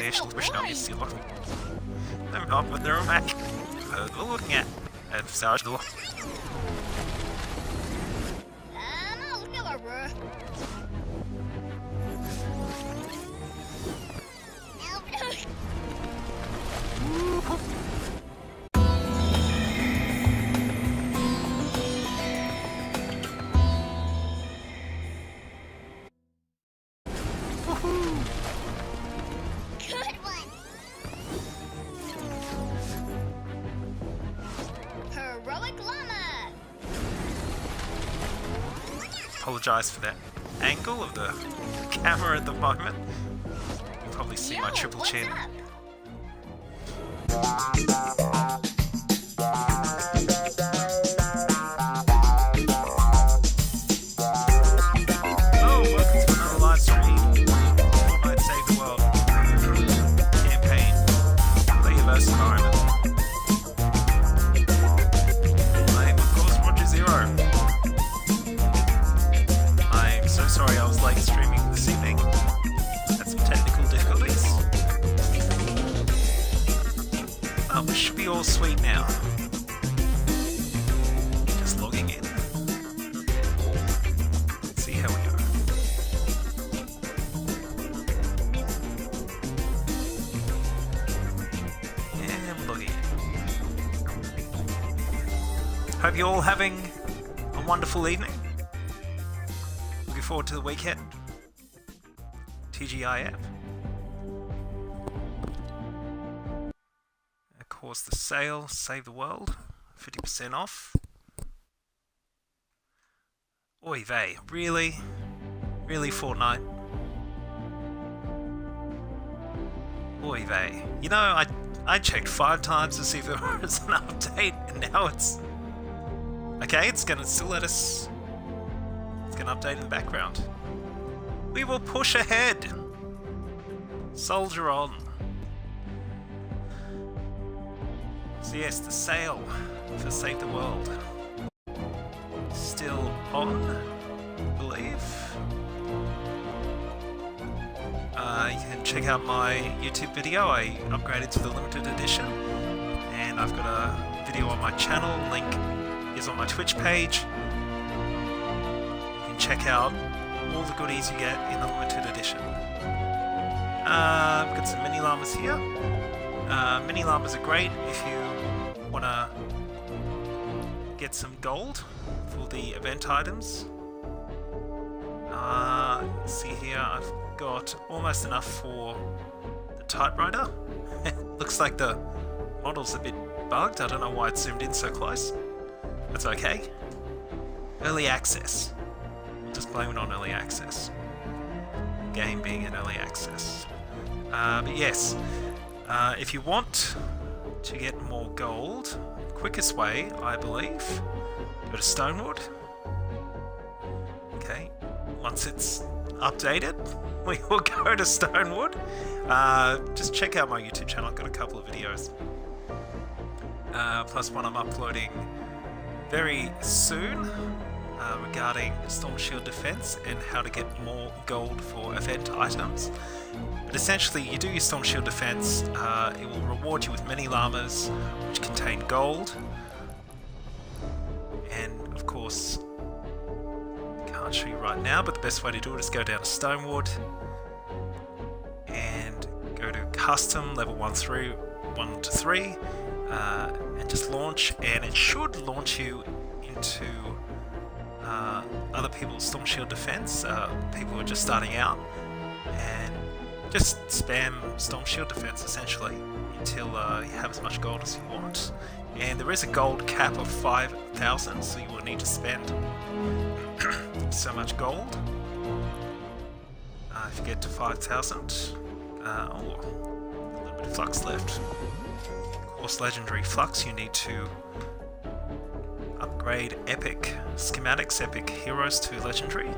notifications wishing I missed you. I'm not with their back. Looking at Sarge. Apologise for that angle of the camera at the moment. You can probably see my triple chin. Oh, welcome to another live stream. Fortnite Save the World campaign. Player vs environment. I am of course R0dgerZer0. Sorry, I was late streaming this evening. Had some technical difficulties. Oh, we should be all sweet now. Just logging in. Let's see how we go. And logging in. Hope you're all having a wonderful evening. Forward to the weekend. TGIF. Of course, the sale, Save the World, 50% off. Oy vey, really? Really, Fortnite? Oy vey. You know, I checked 5 times to see if there was an update, and now it's... Okay, it's gonna still let us... An update in the background. We will push ahead. Soldier on. So yes, the sale for Save the World still on, I believe. You can check out my YouTube video. I upgraded to the limited edition, and I've got a video on my channel. Link is on my Twitch page. Check out all the goodies you get in the limited edition. We've got some mini llamas here. Mini llamas are great if you want to get some gold for the event items. See here, I've got almost enough for the typewriter. Looks like the model's a bit bugged. I don't know why it's zoomed in so close. That's okay. Early access. Just blame it on early access. Game being in early access. But yes, if you want to get more gold, the quickest way, I believe, go to Stonewood. Okay, once it's updated, we will go to Stonewood. Just check out my YouTube channel, I've got a couple of videos. Plus one I'm uploading very soon. Regarding Storm Shield defense and how to get more gold for event items. But essentially, you do your Storm Shield defense, it will reward you with many llamas which contain gold. And of course, I can't show you right now, but the best way to do it is go down to Stonewood and go to Custom level 1 to 3 and just launch, and it should launch you into other people's Storm Shield defense, people who are just starting out, and just spam Storm Shield defense essentially until you have as much gold as you want. And there is a gold cap of 5,000, so you will need to spend so much gold. If you get to 5,000, a little bit of flux left. Of course, legendary flux, you need to upgrade epic schematics, epic heroes to legendary.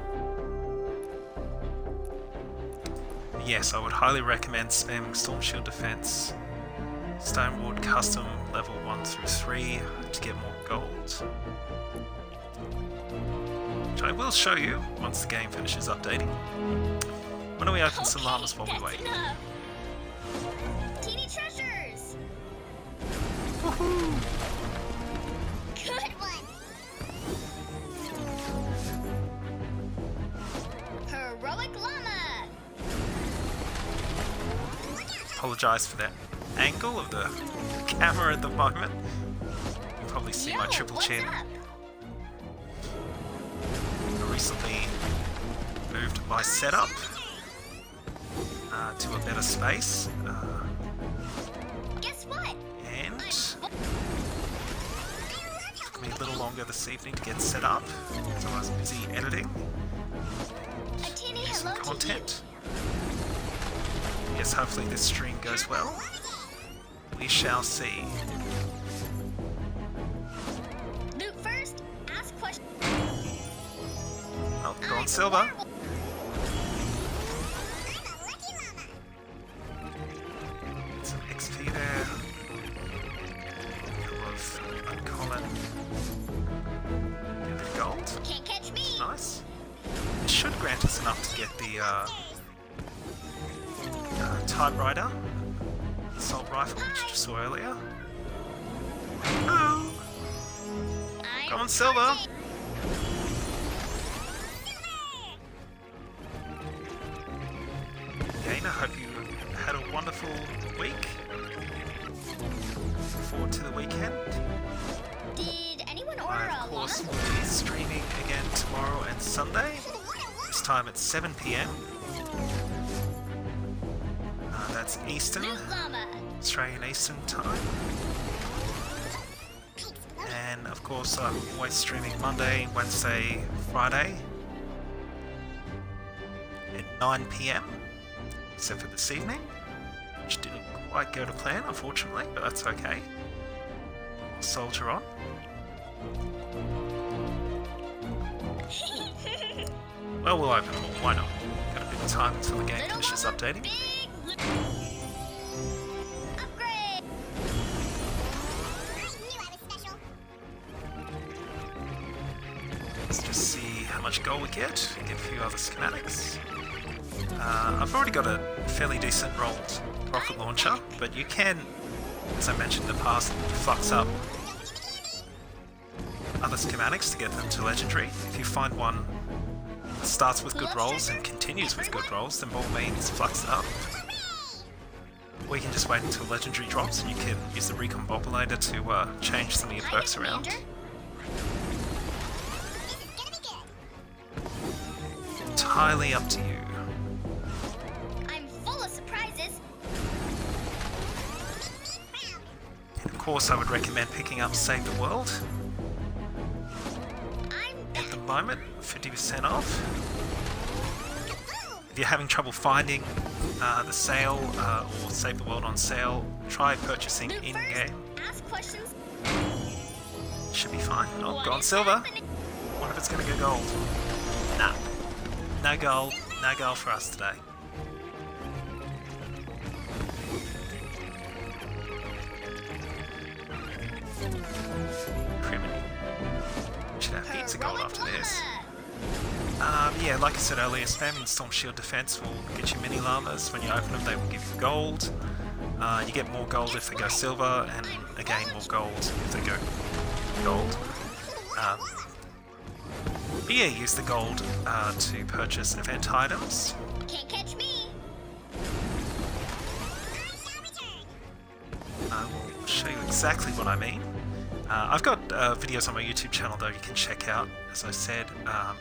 Yes, I would highly recommend spamming Storm Shield defense, Stonewood Custom level 1 through 3 to get more gold. Which I will show you once the game finishes updating. Why don't we open some llamas while we wait? Teeny treasures! Woohoo! Good one! Heroic llama! Apologise for that angle of the camera at the moment. You can probably see my triple what's chin. up? I recently moved my setup to a better space, Guess what? and it took me a little longer this evening to get set up, so I was busy editing A teeny some hello to you. content. Yes, hopefully this stream goes well. We shall see. Loot first, ask questions. Oh, go on Silver. Some XP there. A couple of uncommon. Get a bit of gold. Can't catch me. Nice. It should grant us enough to get the typewriter, assault rifle, which you saw earlier. Oh, come on, Silver. Again, I hope you had a wonderful week. Look forward to the weekend. Did anyone order I, a of course, llama? will be streaming again tomorrow and Sunday. This time at 7 p.m. That's Eastern, Loot llama. Australian Eastern time. And of course, I'm always streaming Monday, Wednesday, Friday at 9 p.m. except for this evening, which didn't quite go to plan, unfortunately, but that's okay. We'll soldier on. Well, we'll open them all, why not? Got a bit of time until the game Little finishes llama, updating. big loot. Upgrade. Let's just see how much gold we get. Get a few other schematics. I've already got a fairly decent rolled rocket launcher, but you can, as I mentioned in the past, flux up other schematics to get them to legendary. If you find one that starts with good rolls and continues with good rolls, then by all means flux it up. Or you can just wait until legendary drops and you can use the recombobulator to change some of your perks around. Commander. Entirely up to you. I'm full of surprises. And of course, I would recommend picking up Save the World. I'm At the moment, 50% off. If you're having trouble finding the sale or Save the World on sale, try purchasing loot in-game. first, ask questions. Should be fine. Oh, What go on is silver. happening? What if it's going to go gold? Nah. No gold. No gold for us today. Criminy. Should have heaps of gold Heroic after this. llama. Yeah, like I said earlier, spamming Storm Shield Defense will get you mini llamas. When you open them, they will give you gold. You get more gold if they go silver, and again, more gold if they go gold. But yeah, use the gold to purchase event items. Can't catch me. I will show you exactly what I mean. I've got videos on my YouTube channel though you can check out, as I said,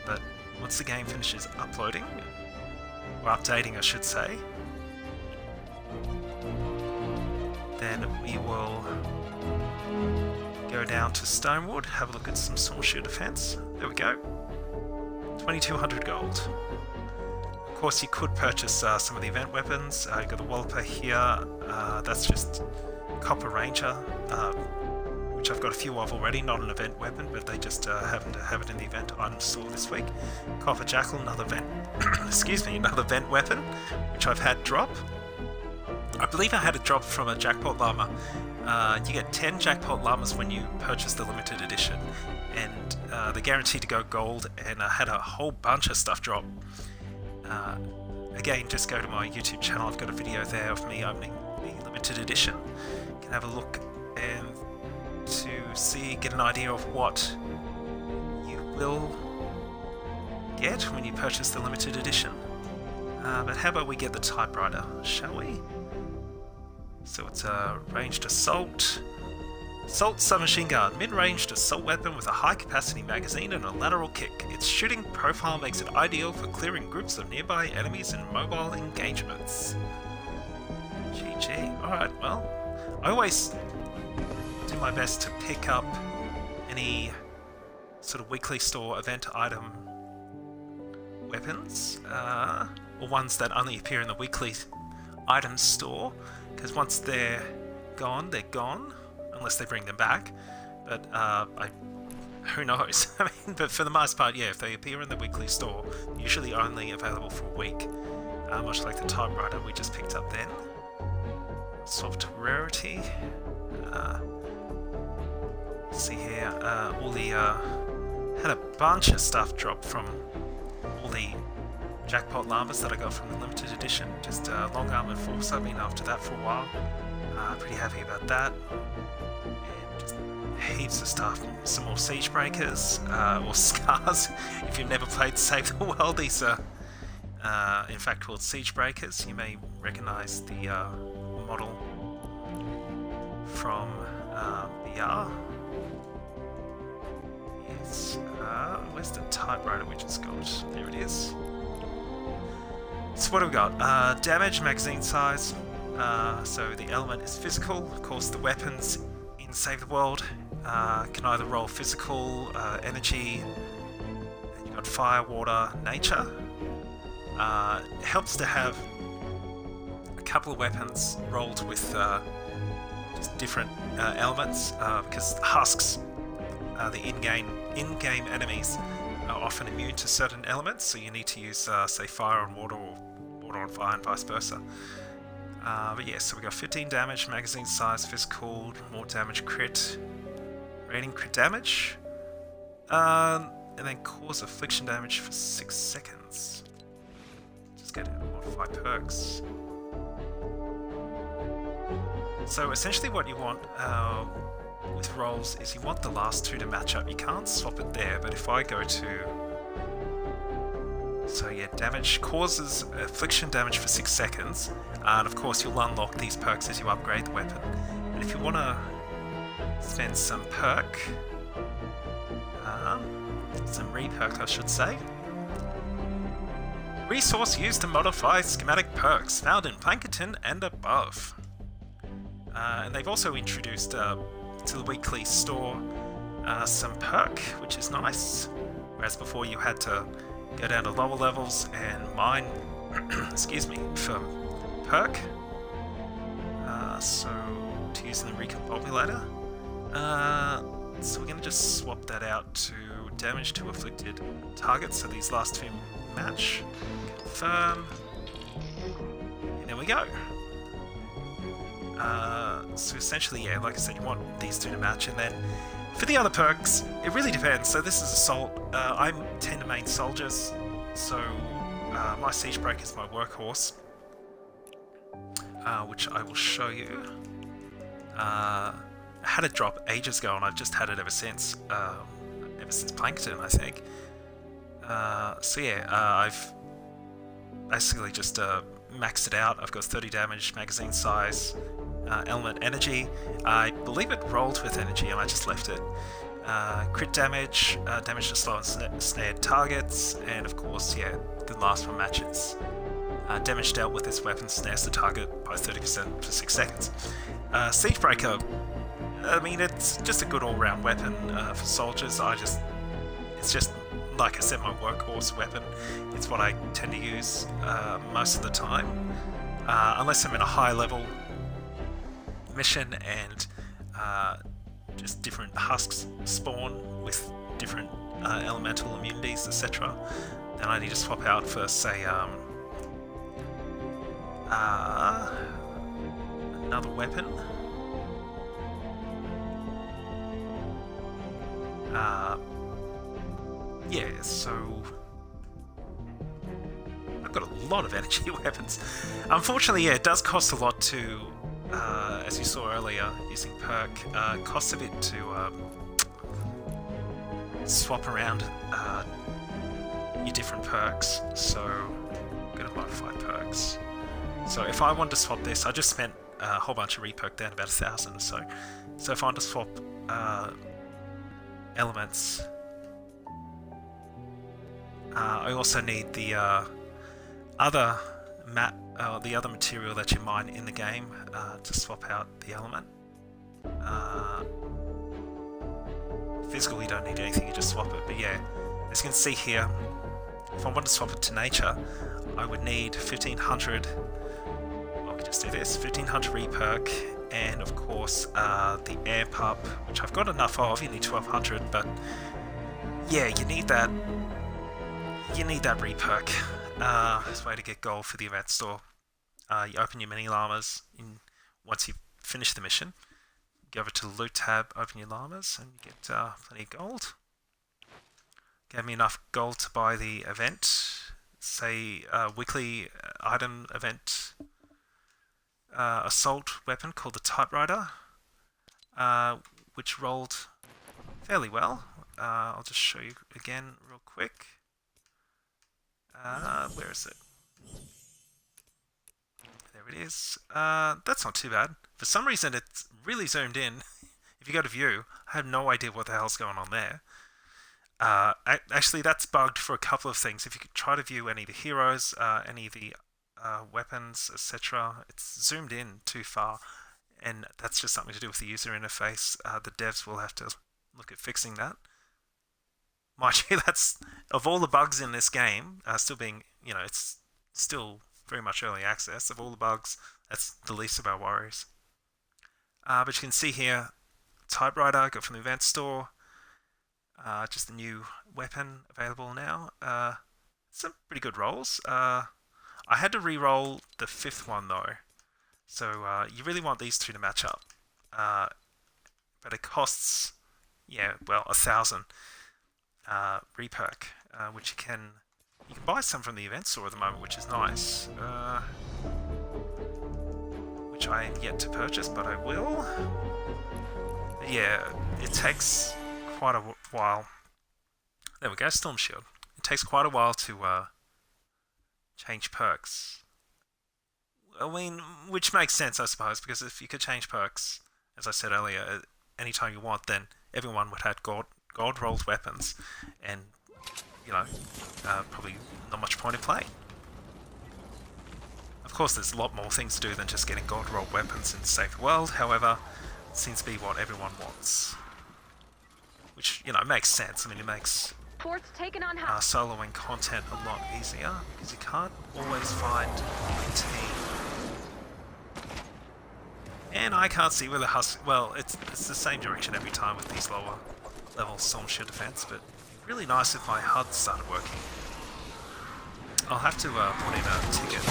but once the game finishes uploading, or updating I should say, then we will go down to Stonewood, have a look at some Storm Shield Defense. There we go. 2200 gold. Of course you could purchase some of the event weapons. You've got the Walloper here, that's just Copper Ranger, which I've got a few of already, not an event weapon, but they just happen to have it in the event item store this week. Copper Jackal, another vent, excuse me, another vent weapon, which I've had drop. I believe I had a drop from a Jackpot Llama. You get 10 Jackpot Llamas when you purchase the limited edition, and they're guaranteed to go gold, and I had a whole bunch of stuff drop. again, just go to my YouTube channel. I've got a video there of me opening the limited edition. You can have a look and get an idea of what you will get when you purchase the limited edition. But how about we get the typewriter, shall we? So it's a ranged assault. Assault submachine gun, mid-ranged assault weapon with a high-capacity magazine and a lateral kick. Its shooting profile makes it ideal for clearing groups of nearby enemies in mobile engagements. GG. Alright, well, I always do my best to pick up any sort of weekly store event item weapons, or ones that only appear in the weekly items store, because once they're gone, unless they bring them back. But who knows? I mean, but for the most part, yeah, if they appear in the weekly store, usually only available for a week, much like the typewriter we just picked up then. Soft rarity. See here, all the had a bunch of stuff drop from all the jackpot llamas that I got from the limited edition. Just long armored force. I've been after that for a while. Pretty happy about that. And just heaps of stuff. Some more siege breakers or scars. If you've never played Save the World, these are in fact called siege breakers. You may recognise the model from BR. Yes. Where's the typewriter we just got? There it is. So what have we got? Damage, magazine size. So the element is physical. Of course, the weapons in Save the World can either roll physical, energy, and you've got fire, water, nature. It helps to have a couple of weapons rolled with just different elements, because husks, the in-game enemies, are often immune to certain elements, so you need to use, say, fire on water or water on fire and vice versa. But yeah, so we got 15 damage, magazine size, physical, more damage, crit, rating crit damage, and then cause affliction damage for 6 seconds. Just go down to modify perks. So essentially what you want with rolls is you want the last two to match up. You can't swap it there, but if I go to... So yeah, damage causes affliction damage for 6 seconds, and of course you'll unlock these perks as you upgrade the weapon. And if you want to spend some perk, some re-perk I should say, resource used to modify schematic perks found in Plankerton and above. And they've also introduced to the weekly store some perk, which is nice, whereas before you had to go down to lower levels and mine excuse me, for perk. So to use in the recombobulator. So we're going to just swap that out to damage to afflicted targets, so these last two match. Confirm. And there we go. So essentially, yeah, like I said, you want these two to match, and then for the other perks, it really depends. So this is assault. I tend to main soldiers, so my siege breaker is my workhorse, which I will show you. I had it drop ages ago, and I've just had it ever since Plankton, I think. So yeah, I've basically just maxed it out. I've got 30 damage, magazine size, element energy. I believe it rolled with energy and I just left it. Crit damage, damage to slow and snared targets, and of course, yeah, the last one matches. Damage dealt with this weapon snares the target by 30% for 6 seconds. Siege Breaker, I mean, it's just a good all-round weapon for soldiers. It's just, like I said, my workhorse weapon. It's what I tend to use most of the time, unless I'm in a high-level mission and just different husks spawn with different elemental immunities, etc. Then I need to swap out for, say, another weapon. Yeah, so I've got a lot of energy weapons. Unfortunately, yeah, it does cost a lot to, as you saw earlier, using perk. It costs a bit to swap around your different perks. So I'm going to modify perks. So if I wanted to swap this, I just spent a whole bunch of reperk down, about 1,000 or so. So if I want to swap elements, I also need the other material that you mine in the game to swap out the element. Physical, you don't need anything, you just swap it. But yeah, as you can see here, if I wanted to swap it to nature, I would need 1,500. I could just do this: 1,500 reperk, and of course the air pup, which I've got enough of. You need 1,200, but yeah, you need that. You need that reperk. This way to get gold for the event store. You open your mini llamas once you finish the mission. Go over to the loot tab, open your llamas, and you get plenty of gold. Gave me enough gold to buy the event, say weekly item event assault weapon called the typewriter, which rolled fairly well. I'll just show you again real quick. Where is it? There it is. That's not too bad. For some reason, it's really zoomed in. If you go to view, I have no idea what the hell's going on there. Actually, that's bugged for a couple of things. If you could try to view any of the heroes, any of the weapons, etc., it's zoomed in too far, and that's just something to do with the user interface. The devs will have to look at fixing that. Mind you, that's, of all the bugs in this game, still being, it's still very much early access. Of all the bugs, that's the least of our worries. But you can see here, typewriter, got from the event store. Just a new weapon available now. Some pretty good rolls. I had to re-roll the 5th one though, so you really want these two to match up. But it costs, 1,000 reperk, which you can buy some from the event store at the moment, which is nice. Which I am yet to purchase, but I will. But yeah, it takes quite a while. There we go, Storm Shield. It takes quite a while to change perks. I mean, which makes sense, I suppose, because if you could change perks, as I said earlier, anytime you want, then everyone would have gold rolled weapons, and probably not much point in playing. Of course, there's a lot more things to do than just getting gold rolled weapons in Save the World. However, it seems to be what everyone wants. Which, makes sense. I mean, it makes soloing content a lot easier, because you can't always find a team. And I can't see where the husk... Well, it's the same direction every time with these lower level Storm Shield defense, but it'd be really nice if my HUD started working. I'll have to put in a ticket,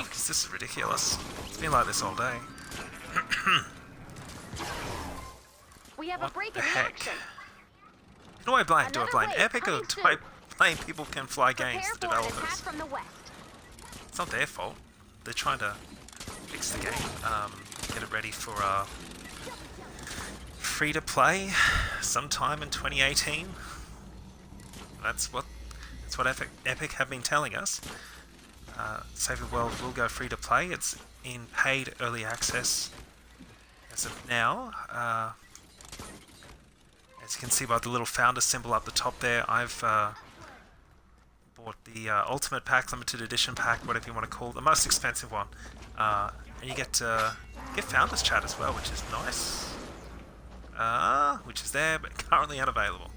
because this is ridiculous. It's been like this all day. We have what a break the in the heck? action. Who do I blame? Do I Another blame wave Epic, or coming do I soon. blame People Can Fly Games, Prepare the for an attack developers? from the west. It's not their fault. They're trying to fix the game, get it ready for free to play sometime in 2018. That's what Epic have been telling us. Save the World will go free to play. It's in paid early access as of now. As you can see by the little founder symbol up the top there, I've bought the Ultimate Pack, Limited Edition Pack, whatever you want to call it, the most expensive one. And you get Founders Chat as well, which is nice. Which is there, but currently unavailable.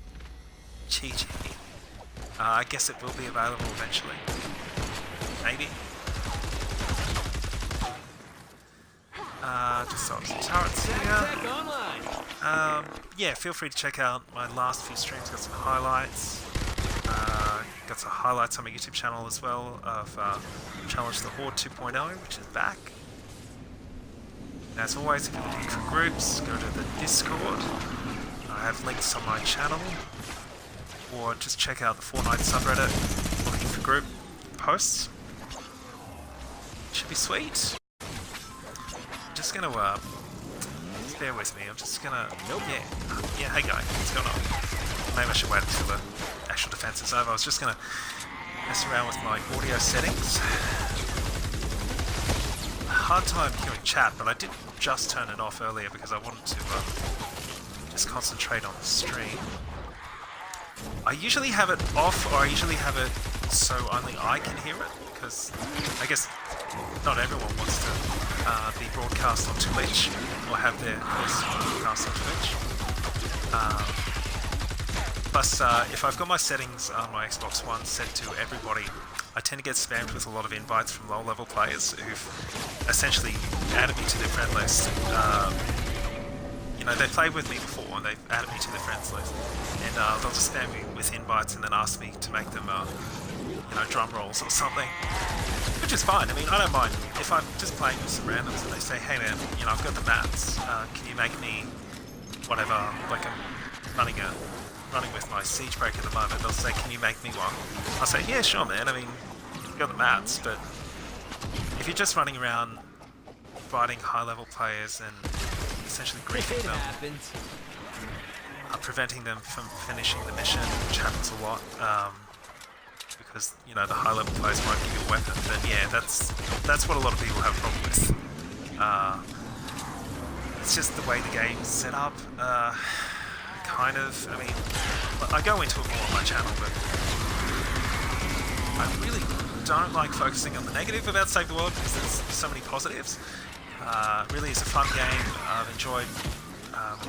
GG. I guess it will be available eventually. Maybe. Just saw some turrets here. Yeah, feel free to check out my last few streams, got some highlights. Got some highlights on my YouTube channel as well of Challenge the Horde 2.0, which is back. As always, if you're looking for groups, go to the Discord. I have links on my channel. Or just check out the Fortnite subreddit, looking for group posts. should be sweet. I'm just gonna, bear with me. I'm just gonna, yeah, hey guy, what's going on? Maybe I should wait until the actual defense is over. I was just gonna mess around with my audio settings. Hard time hearing chat, but I did just turn it off earlier because I wanted to just concentrate on the stream. I usually have it off, or I usually have it so only I can hear it, because I guess not everyone wants to be broadcast on Twitch or have their voice broadcast on Twitch. Plus, if I've got my settings on my Xbox One set to everybody, I tend to get spammed with a lot of invites from low-level players who've essentially added me to their friend list. You know, they've played with me before and they've added me to their friends list, and they'll just spam me with invites and then ask me to make them, you know, drum rolls or something, which is fine. I mean, I don't mind if I'm just playing with some randoms and they say, "Hey man, you know, I've got the mats. Can you make me whatever?" Like I'm running with my siege break at the moment. They'll say, "Can you make me one?" I'll say, "Yeah, sure, man. I mean, you've got the mats, but if you're just running around fighting high-level players and essentially griefing them, preventing them from finishing the mission, which happens a lot, because, you know, the high-level players won't give you a weapon, then yeah, that's what a lot of people have a problem with. It's just the way the game's set up. Kind of. I mean, I go into it more on my channel, but I really don't like focusing on the negative about Save the World because there's so many positives. Really, it's a fun game. I've enjoyed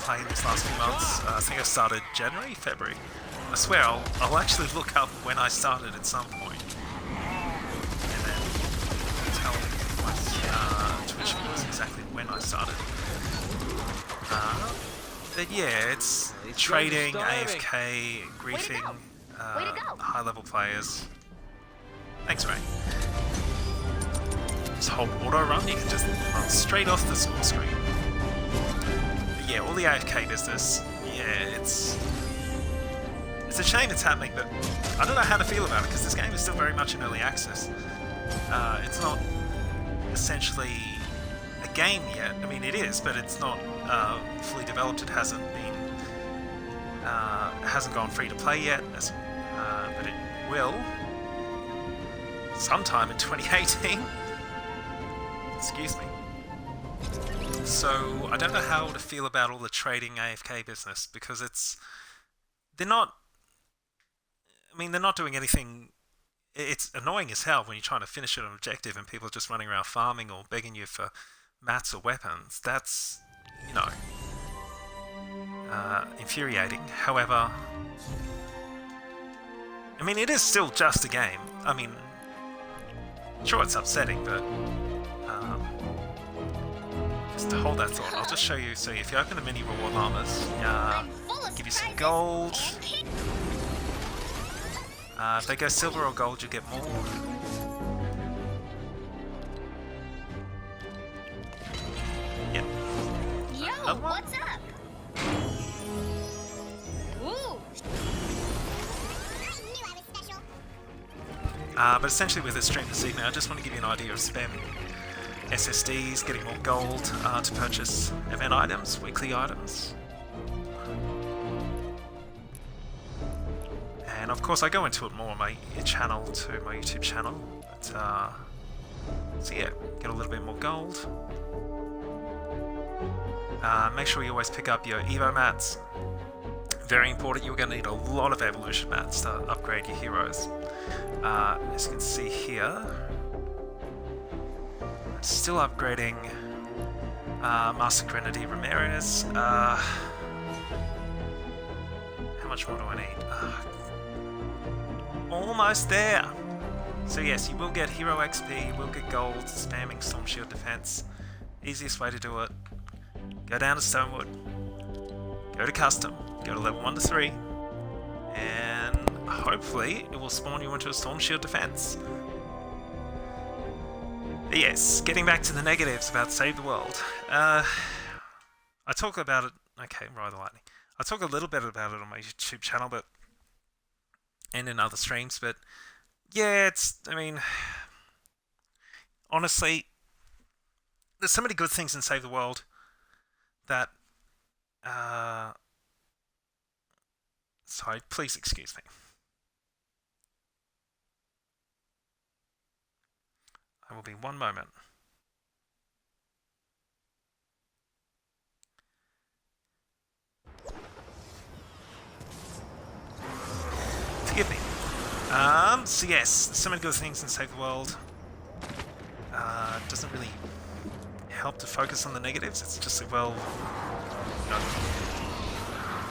playing these last few months. I think I started January, February. I swear I'll actually look up when I started at some point, and then tell my Twitch viewers exactly when I started. But yeah, it's trading, AFK, griefing, high-level players. Thanks, Ray. Just hold auto run, you can just run straight off the score screen. But yeah, all the AFK business, yeah, it's a shame it's happening, but I don't know how to feel about it, because this game is still very much in early access. It's not essentially a game yet. I mean, it is, but it's not fully developed. It hasn't gone free to play yet, but it will sometime in 2018. Excuse me. So I don't know how to feel about all the trading AFK business, because they're not doing anything. It's annoying as hell when you're trying to finish an objective and people are just running around farming or begging you for mats or weapons. That's, you know, infuriating. However, I mean, it is still just a game. I mean, sure, it's upsetting, but just to hold that thought, I'll just show you. So if you open the mini reward llamas, give you some gold. If they go silver or gold, you get more. Yep. Yo, what's up? Ooh. But essentially with this stream this evening, I just want to give you an idea of spamming SSDs, getting more gold to purchase event items, weekly items. And of course I go into it more on my channel too, my YouTube channel. But, so yeah, get a little bit more gold. Make sure you always pick up your Evo mats. Very important, you're going to need a lot of evolution mats to upgrade your heroes. As you can see here, I'm still upgrading Master Grenadier Ramirez. How much more do I need? Almost there! So yes, you will get hero XP, you will get gold, spamming Storm Shield defense. Easiest way to do it. Go down to Stonewood, go to custom, go to level 1 to 3, and hopefully it will spawn you into a Storm Shield defense. But yes, getting back to the negatives about Save the World. I talk about it, okay, rather lightly. I talk a little bit about it on my YouTube channel, and in other streams, but yeah, I mean, honestly, there's so many good things in Save the World that. Sorry, please excuse me. I will be one moment. Forgive me. So yes, so many good things in Save the World. Doesn't really help to focus on the negatives. It's just well,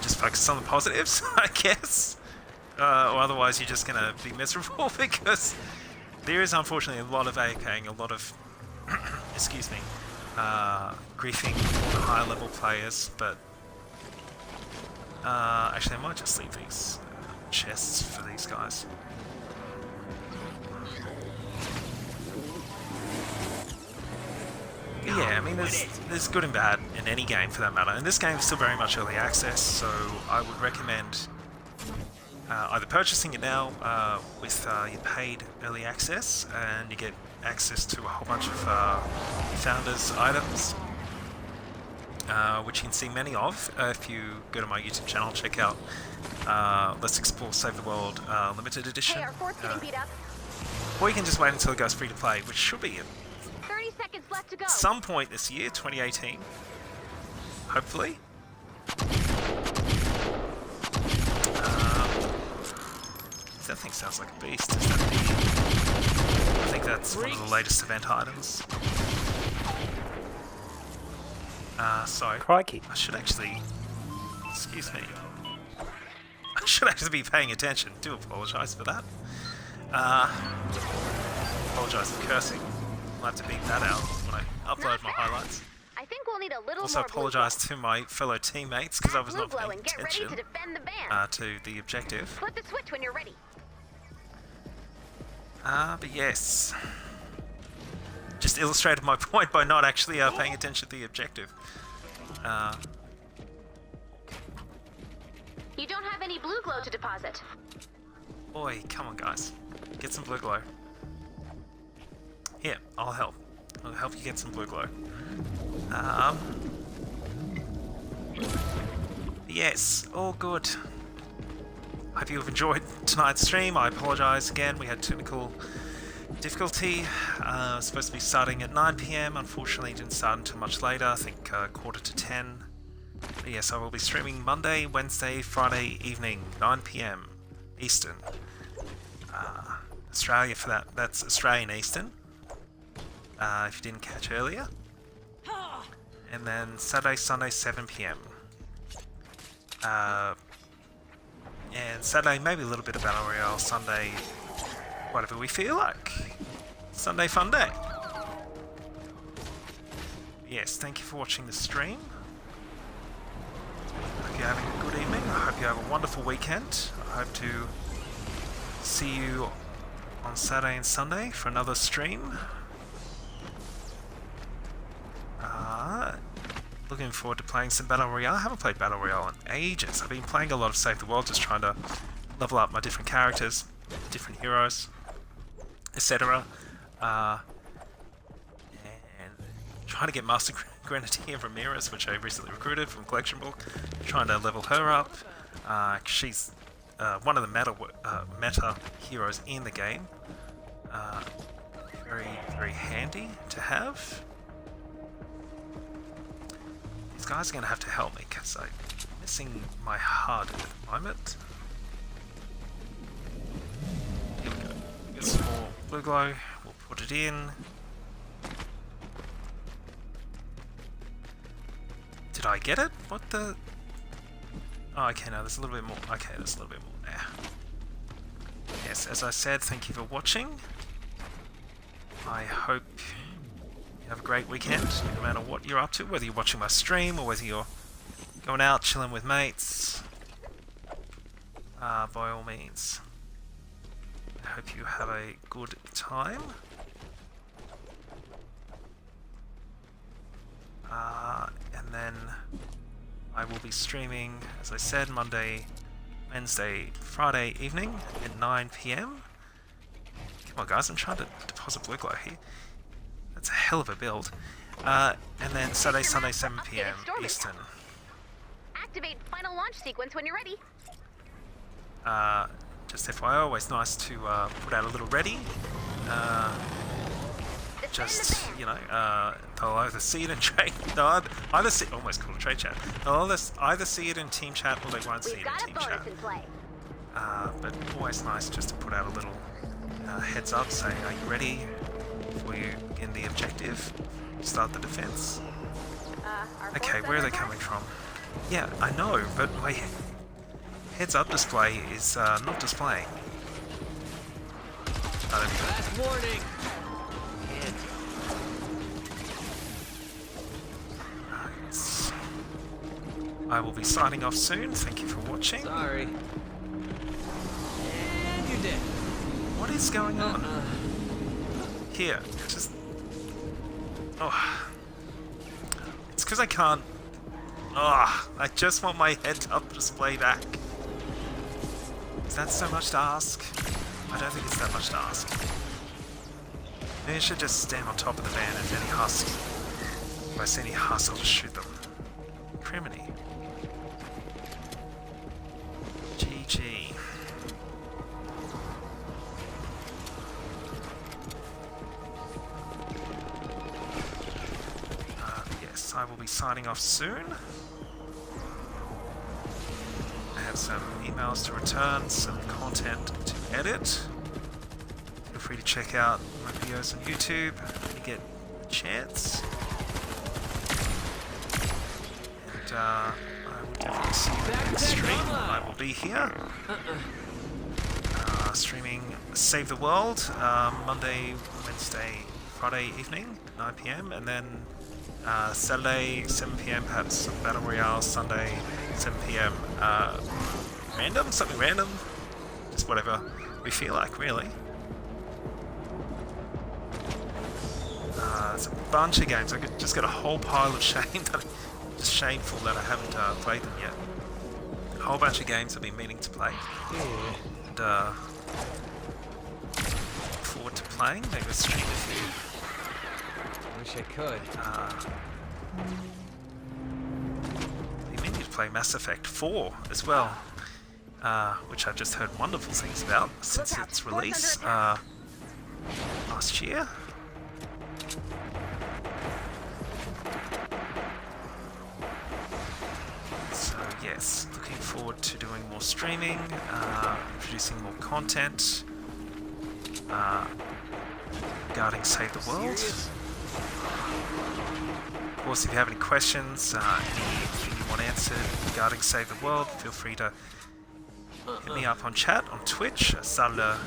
just focus on the positives, I guess. Or otherwise you're just gonna be miserable because there is unfortunately a lot of AFKing, a lot of, excuse me, griefing the higher level players, but actually I might just leave these chests for these guys. But yeah, I mean there's good and bad in any game for that matter, and this game is still very much early access, so I would recommend either purchasing it now with your paid early access, and you get access to a whole bunch of founders' items, which you can see many of if you go to my YouTube channel. Check out Let's Explore Save the World Limited Edition. Hey, our fort's getting beat up. Or you can just wait until it goes free to play, which should be 30 seconds left to go. at some point this year, 2018. Hopefully. That thing sounds like a beast. Is that the... I think that's one of the latest event items. Sorry. Crikey. I should actually... Excuse me. I should actually be paying attention. Do apologise for that. Apologise for cursing. I'll have to beat that out when I upload my highlights. I think we'll need a little Also more apologise to my fellow teammates because I was not paying and get ready attention to defend the band. to the objective. Flip the switch when you're ready. But yes. Just illustrated my point by not actually paying attention to the objective. You don't have any blue glow to deposit. Boy, come on guys. Get some blue glow. Here, I'll help. I'll help you get some blue glow. Yes, all good. Hope you have enjoyed tonight's stream. I apologise again, we had technical difficulty. It was supposed to be starting at 9 PM. Unfortunately, it didn't start until much later, I think quarter to 10. But yes, I will be streaming Monday, Wednesday, Friday evening, 9 PM Eastern. Australia for that. That's Australian Eastern. If you didn't catch earlier. And then Saturday, Sunday, 7 PM. And Saturday, maybe a little bit of Battle Royale. Sunday, whatever we feel like. Sunday fun day. Yes, thank you for watching the stream. Hope you're having a good evening. I hope you have a wonderful weekend. I hope to see you on Saturday and Sunday for another stream. Looking forward to playing some Battle Royale. I haven't played Battle Royale in ages. I've been playing a lot of Save the World, just trying to level up my different characters, different heroes, etc. And trying to get Master Grenadier Ramirez, which I recently recruited from Collection Book. Trying to level her up. She's one of the meta heroes in the game. Very, very handy to have. These guys are going to have to help me because I'm missing my HUD at the moment. Here we go. Get some more blue glow. We'll put it in. Did I get it? What the? Oh, okay, no, there's a little bit more. Okay, there's a little bit more there. Yes, as I said, thank you for watching. I hope you have a great weekend, no matter what you're up to, whether you're watching my stream or whether you're going out, chilling with mates. By all means. I hope you have a good time. And then I will be streaming, as I said, Monday, Wednesday, Friday evening at 9 PM. Come on guys, I'm trying to deposit blue glow here. That's a hell of a build. And then Saturday, Sunday, 7 p.m. Eastern. Activate final launch sequence when you're ready. Just FYI, always nice to put out a little ready. Just, you know, they'll either see it in trade, they'll either see, almost call it trade chat. They'll either see it in team chat or they won't see it in team chat. But always nice just to put out a little heads up saying, are you ready before you begin the objective? Start the defense. Okay, where are they coming from? Yeah, I know, but my heads up display is not displaying. Last warning. I will be signing off soon. Thank you for watching. Sorry. And you did. What is going on? Here, just... Oh. It's because I can't... Oh, I just want my heads-up display back. Is that so much to ask? I don't think it's that much to ask. Maybe I should just stand on top of the van and if any husks... If I see any husks, I'll just shoot them. Criminy. GG. Yes, I will be signing off soon. I have some emails to return, some content to edit. Feel free to check out my videos on YouTube when you get a chance. And I will definitely see you in the next stream. I will be here. Streaming Save the World Monday, Wednesday, Friday evening, 9 p.m. and then Saturday, 7 p.m. perhaps some Battle Royale. Sunday, 7 p.m. Random? Something random? Just whatever we feel like, really. There's a bunch of games. I just got a whole pile of shame. Just shameful that I haven't played them yet. A whole bunch of games I've been meaning to play. And look forward to playing. Maybe I'll stream a few. Wish I could. You mean to play Mass Effect 4 as well, which I've just heard wonderful things about since its release last year. So yes, looking forward to doing more streaming, producing more content regarding Save the World. Of course, if you have any questions, anything you want answered regarding Save the World, feel free to hit me up on chat, on Twitch. I started a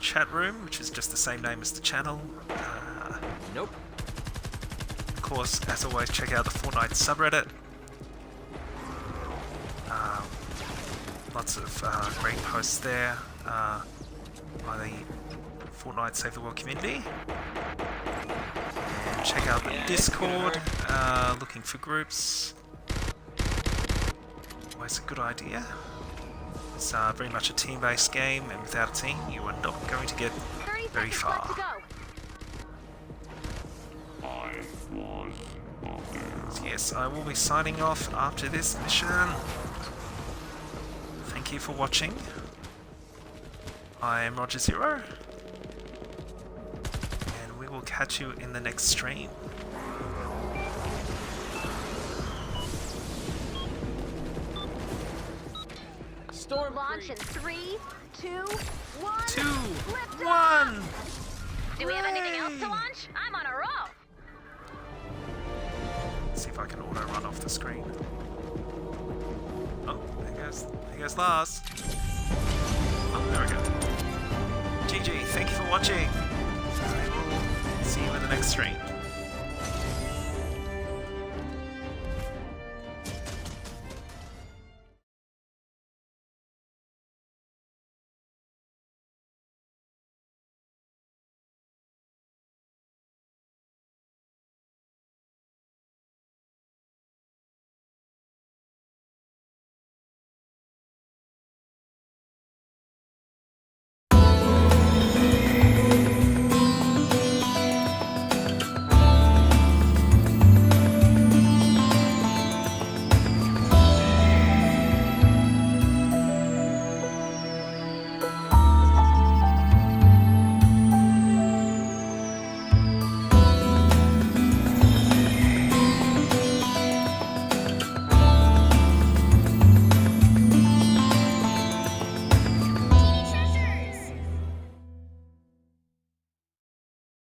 chat room, which is just the same name as the channel. Nope. Of course, as always, check out the Fortnite subreddit. Lots of great posts there by the Fortnite Save the World community. And check out the Discord, looking for groups. Always a good idea. It's very much a team-based game, and without a team, you are not going to get very far. So yes, I will be signing off after this mission. Thank you for watching. I am R0dgerZer0, and we will catch you in the next stream. Storm Launch in 3, 2, 1. 2, Lift 1! Do we have anything else to launch? I'm on a roll. Let's see if I can auto run off the screen. Oh, there goes Lars. Oh, there we go. GG, thank you for watching. I will see you in the next stream.